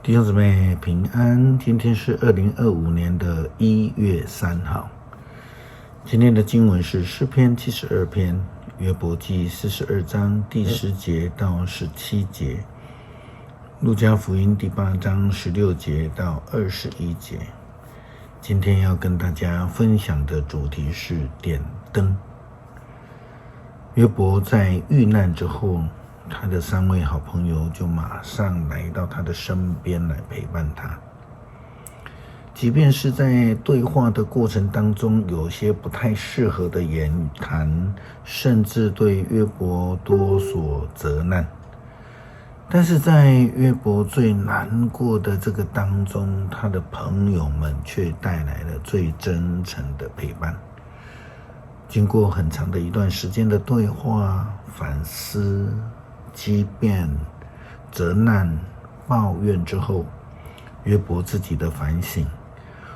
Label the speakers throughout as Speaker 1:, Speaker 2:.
Speaker 1: 弟兄姊妹平安，今天是2025年的1月3号。今天的经文是诗篇72篇、约伯记42章第10节到17节、路加福音第8章16节到21节。今天要跟大家分享的主题是点灯。约伯在遇难之后，他的3位好朋友就马上来到他的身边来陪伴他。即便是在对话的过程当中，有些不太适合的言谈，甚至对约伯多所责难，但是在约伯最难过的这个当中，他的朋友们却带来了最真诚的陪伴。经过很长的一段时间的对话、反思、激辩、责难、抱怨之后，约伯自己的反省，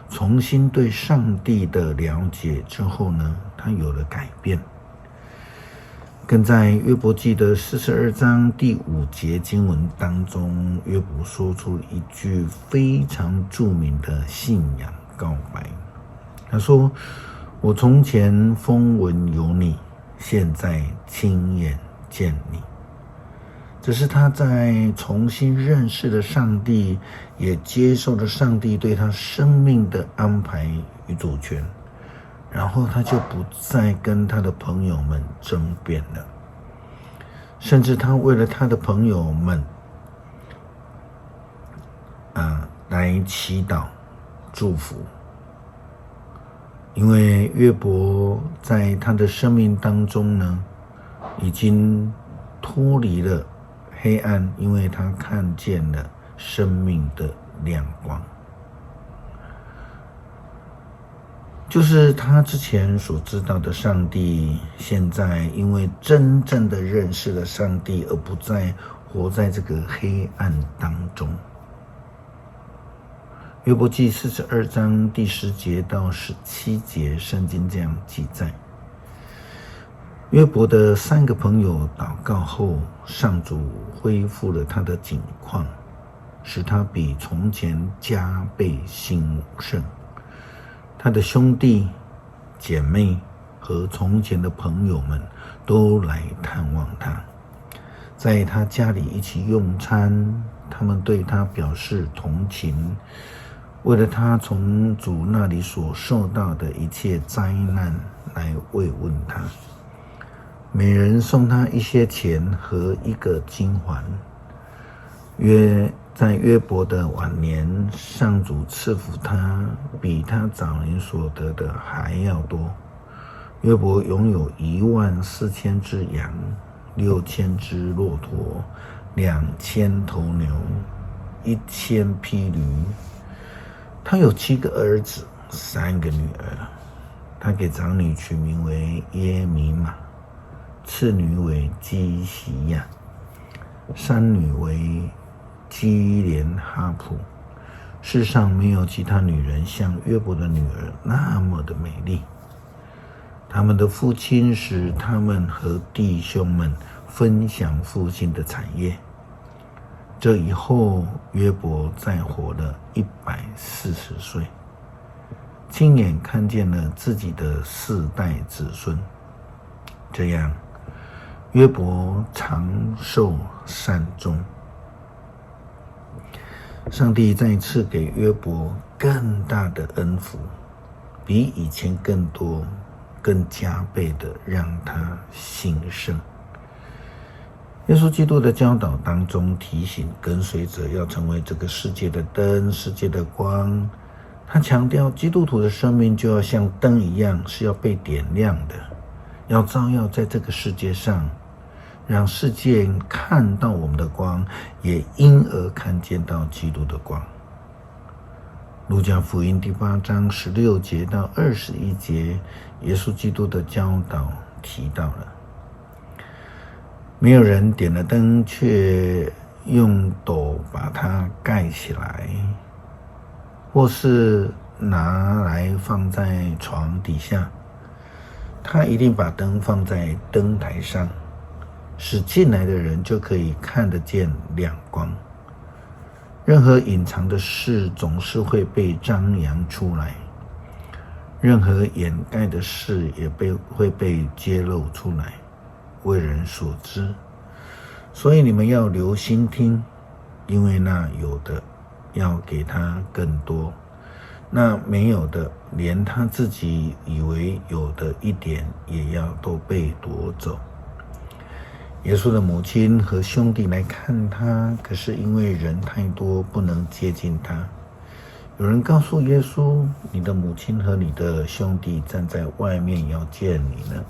Speaker 1: 重新对上帝的了解之后呢，他有了改变。更在约伯记的42章第5节经文当中，约伯说出一句非常著名的信仰告白。他说：我从前风闻有你，现在亲眼见你。这是他在重新认识了上帝，也接受了上帝对他生命的安排与主权，然后他就不再跟他的朋友们争辩了，甚至他为了他的朋友们来祈祷祝福。因为约伯在他的生命当中呢，已经脱离了黑暗，因为他看见了生命的亮光，就是他之前所知道的上帝，现在因为真正的认识了上帝，而不再活在这个黑暗当中。约伯记42章第10节到17节，圣经这样记载：约伯的3个朋友祷告后，上主恢复了他的景况，使他比从前加倍兴盛。他的兄弟、姐妹和从前的朋友们都来探望他，在他家里一起用餐，他们对他表示同情，为了他从主那里所受到的一切灾难来慰问他。每人送他一些钱和一个金环。在约伯的晚年，上主赐福他，比他早年所得的还要多。约伯拥有14000只羊，6000只骆驼，2000头牛，1000匹驴。他有7个儿子，3个女儿。他给长女取名为耶米玛，次女为基西亚，三女为基连哈普。世上没有其他女人像约伯的女儿那么的美丽。他们的父亲使他们和弟兄们分享父亲的产业。这以后，约伯再活了140岁，亲眼看见了自己的4代子孙。这样，约伯长寿善终。上帝再次给约伯更大的恩福，比以前更多、更加倍的让他兴盛。耶稣基督的教导当中提醒跟随者要成为这个世界的灯、世界的光。他强调基督徒的生命就要像灯一样，是要被点亮的，要照耀在这个世界上，让世界看到我们的光，也因而看见到基督的光。路加福音第8章16节到21节，耶稣基督的教导提到了：没有人点了灯却用斗把它盖起来，或是拿来放在床底下，他一定把灯放在灯台上，使进来的人就可以看得见亮光。任何隐藏的事总是会被张扬出来，任何掩盖的事也会被揭露出来，为人所知。所以你们要留心听，因为那有的要给他更多，那没有的，连他自己以为有的一点也要都被夺走。耶稣的母亲和兄弟来看他，可是因为人太多，不能接近他。有人告诉耶稣，你的母亲和你的兄弟站在外面要见你呢。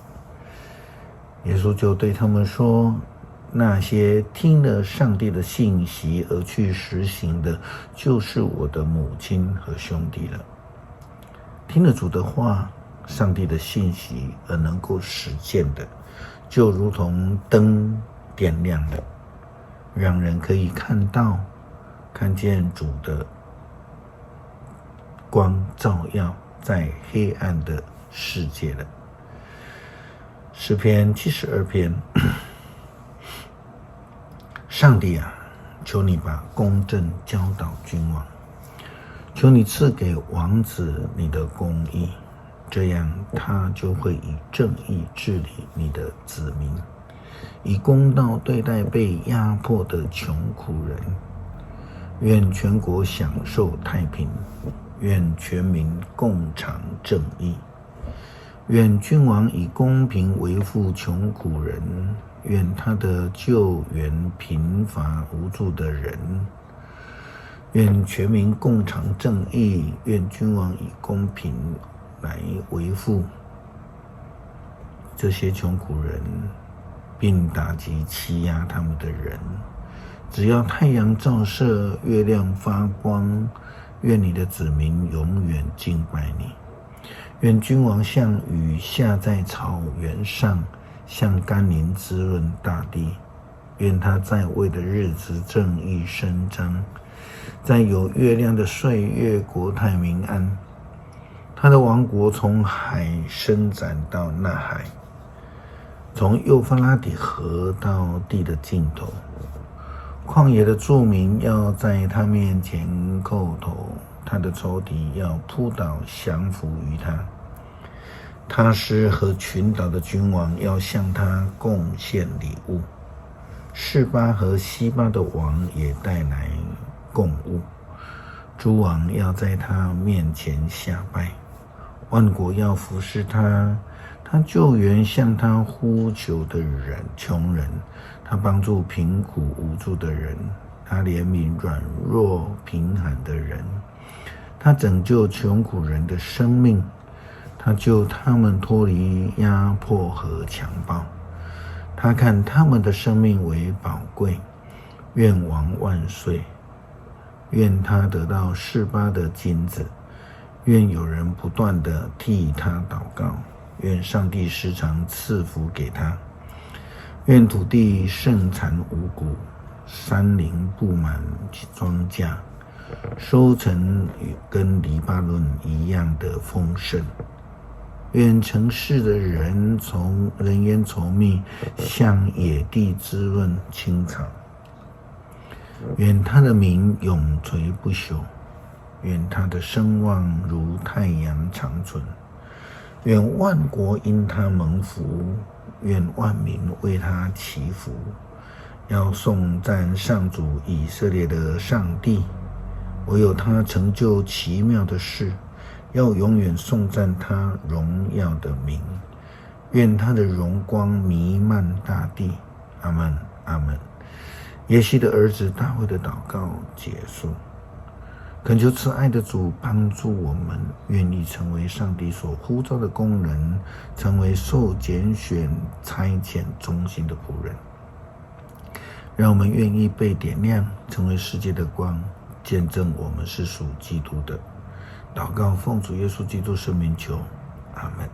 Speaker 1: 耶稣就对他们说，那些听了上帝的信息而去实行的，就是我的母亲和兄弟了。听了主的话，上帝的信息而能够实践的，就如同灯点亮了，让人可以看见主的光照耀在黑暗的世界了。诗篇72篇，上帝啊，求你把公正教导君王，求你赐给王子你的公义，这样他就会以正义治理你的子民，以公道对待被压迫的穷苦人。愿全国享受太平，愿全民共尝正义，愿君王以公平维护穷苦人，愿他的救援贫乏无助的人，愿全民共尝正义，愿君王以公平来维护这些穷苦人，并打击欺压他们的人。只要太阳照射，月亮发光，愿你的子民永远敬拜你。愿君王像雨下在草原上，像甘霖滋润大地。愿他在位的日子正义伸张，在有月亮的岁月国泰民安。他的王国从海伸展到那海，从幼发拉底河到地的尽头。旷野的住民要在他面前叩头，他的仇敌要扑倒降服于他。他施和群岛的君王要向他贡献礼物，示巴和西巴的王也带来贡物。诸王要在他面前下拜，万国要服侍他。他救援向他呼求的人，穷人，他帮助贫苦无助的人，他怜悯软弱贫寒的人，他拯救穷苦人的生命，他救他们脱离压迫和强暴，他看他们的生命为宝贵。愿王万岁！愿他得到示巴的金子，愿有人不断地替他祷告，愿上帝时常赐福给他。愿土地盛产五谷，山林布满庄稼，收成跟黎巴嫩一样的丰盛。愿城市的人烟稠密，像野地滋润青草。愿他的名永垂不朽，愿他的声望如太阳长存。愿万国因他蒙福，愿万民为他祈福。要颂赞上主以色列的上帝，唯有他成就奇妙的事，要永远颂赞他荣耀的名。愿他的荣光弥漫大地。阿们，阿们。耶西的儿子大卫的祷告结束。恳求慈爱的主帮助我们，愿意成为上帝所呼召的工人，成为受拣选差遣忠心的仆人。让我们愿意被点亮，成为世界的光，见证我们是属基督的。祷告奉主耶稣基督圣名求，阿们。